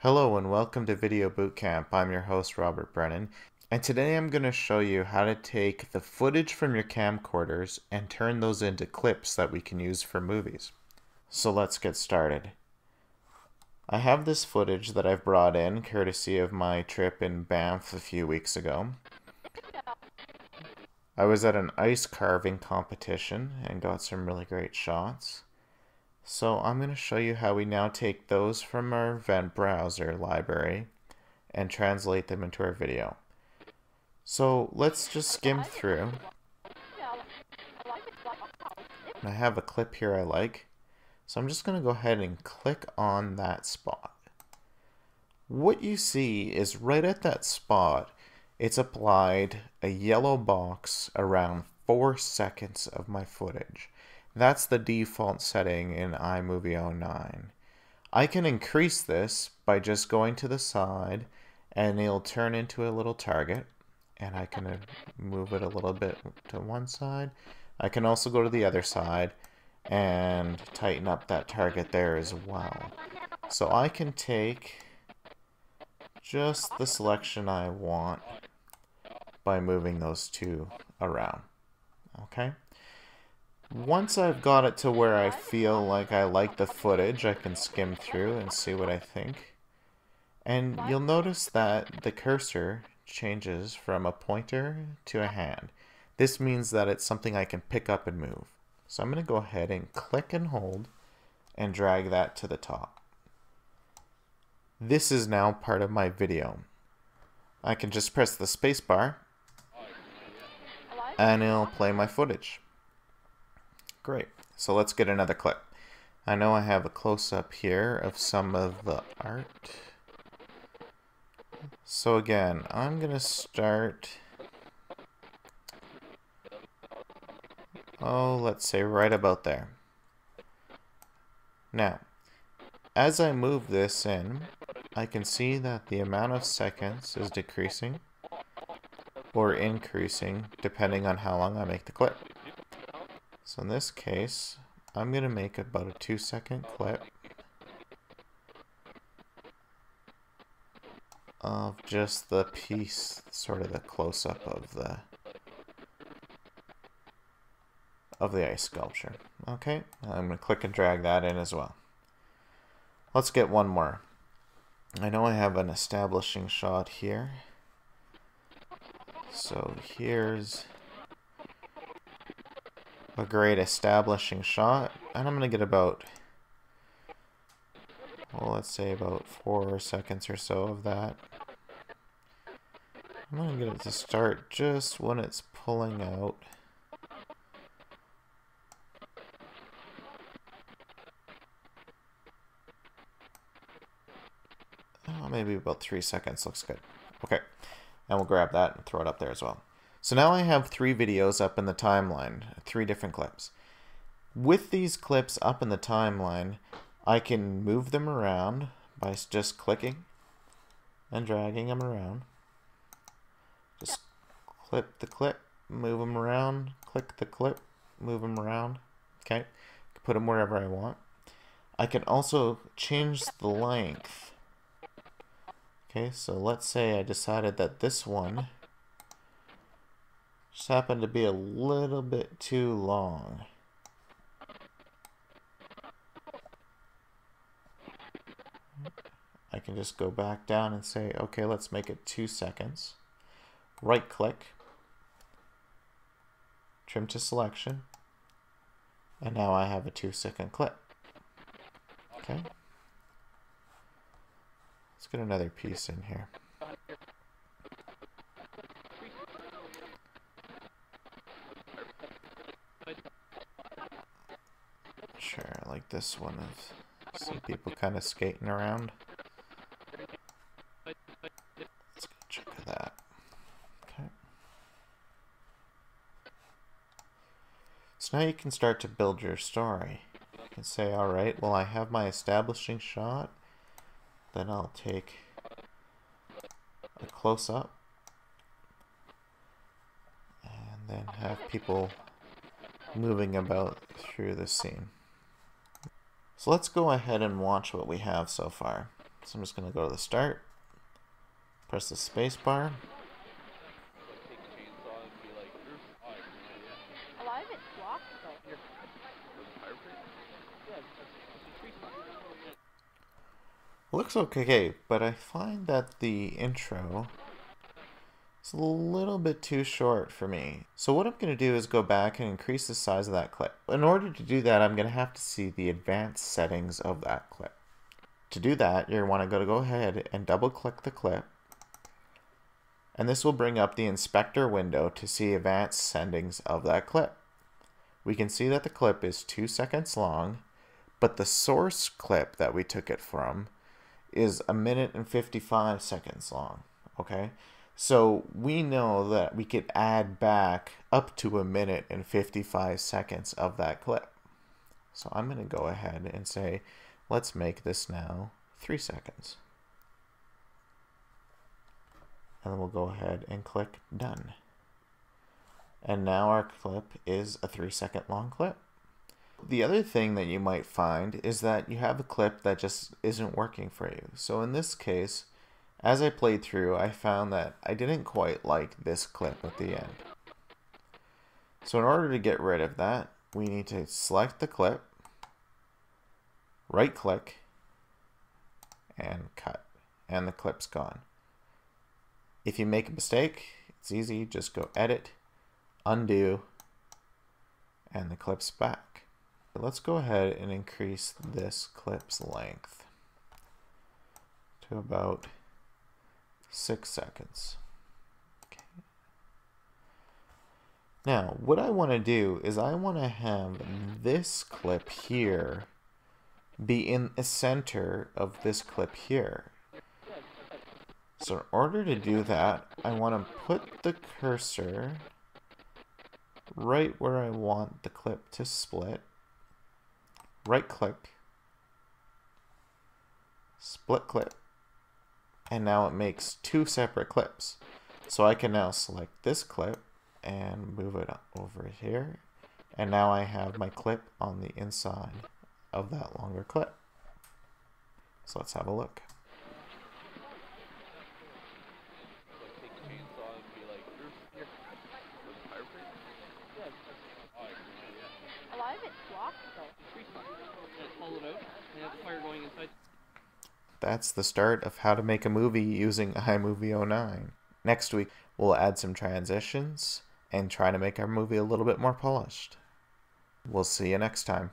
Hello and welcome to Video Bootcamp. I'm your host Robert Brennan, and today I'm going to show you how to take the footage from your camcorders and turn those into clips that we can use for movies. So let's get started. I have this footage that I've brought in courtesy of my trip in Banff a few weeks ago. I was at an ice carving competition and got some really great shots. So I'm going to show you how we now take those from our event browser library and translate them into our video. So let's just skim through. And I have a clip here I like. So I'm just going to go ahead and click on that spot. What you see is right at that spot, it's applied a yellow box around 4 seconds of my footage. That's the default setting in iMovie 09. I can increase this by just going to the side and it'll turn into a little target, and I can move it a little bit to one side. I can also go to the other side and tighten up that target there as well. So I can take just the selection I want by moving those two around. Okay? Once I've got it to where I feel like I like the footage, I can skim through and see what I think. And you'll notice that the cursor changes from a pointer to a hand. This means that it's something I can pick up and move. So I'm going to go ahead and click and hold and drag that to the top. This is now part of my video. I can just press the space bar and it'll play my footage. Great. So let's get another clip. I know I have a close-up here of some of the art. So again, I'm going to start, let's say right about there. Now, as I move this in, I can see that the amount of seconds is decreasing or increasing depending on how long I make the clip. So in this case, I'm going to make about a 2-second clip of just the piece, sort of the close-up of the ice sculpture. Okay, I'm going to click and drag that in as well. Let's get one more. I know I have an establishing shot here. So here's a great establishing shot, and I'm going to get about, well, let's say about 4 seconds or so of that. I'm going to get it to start just when it's pulling out. Oh, maybe about 3 seconds looks good. Okay, and we'll grab that and throw it up there as well. So now I have 3 videos up in the timeline, 3 different clips. With these clips up in the timeline, I can move them around by just clicking and dragging them around. Just clip the clip, move them around, click the clip, move them around. Okay, put them wherever I want. I can also change the length. Okay, so let's say I decided that this one just happened to be a little bit too long. I can just go back down and say, okay, let's make it 2 seconds. Right click, trim to selection, and now I have a 2-second clip. Okay. Let's get another piece in here. Sure, I like this one of some people kind of skating around. Let's get a check of that. Okay. So now you can start to build your story. You can say, alright, well I have my establishing shot. Then I'll take a close-up and then have people moving about through the scene. So let's go ahead and watch what we have so far. So I'm just going to go to the start, press the space bar. A lot of it's blocked though. Looks okay, but I find that the intro is a little bit too short for me. So what I'm going to do is go back and increase the size of that clip. In order to do that, I'm going to have to see the advanced settings of that clip. To do that, you want to go ahead and double click the clip. And this will bring up the inspector window to see advanced settings of that clip. We can see that the clip is 2 seconds long, but the source clip that we took it from is 1 minute and 55 seconds long. Okay, so we know that we could add back up to 1 minute and 55 seconds of that clip. So I'm going to go ahead and say, let's make this now 3 seconds. And then we'll go ahead and click done. And now our clip is a 3 second long clip. The other thing that you might find is that you have a clip that just isn't working for you. So in this case, as I played through, I found that I didn't quite like this clip at the end. So in order to get rid of that, we need to select the clip, right click, and cut. And the clip's gone. If you make a mistake, it's easy, just go edit, undo, and the clip's back. Let's go ahead and increase this clip's length to about 6 seconds. Okay. Now, what I want to do is I want to have this clip here be in the center of this clip here. So in order to do that, I want to put the cursor right where I want the clip to split. Right click, split clip, and now it makes 2 separate clips. So I can now select this clip and move it over here, and now I have my clip on the inside of that longer clip. So let's have a look. A lot of it's blocked though. That's the start of how to make a movie using iMovie 09. Next week, we'll add some transitions and try to make our movie a little bit more polished. We'll see you next time.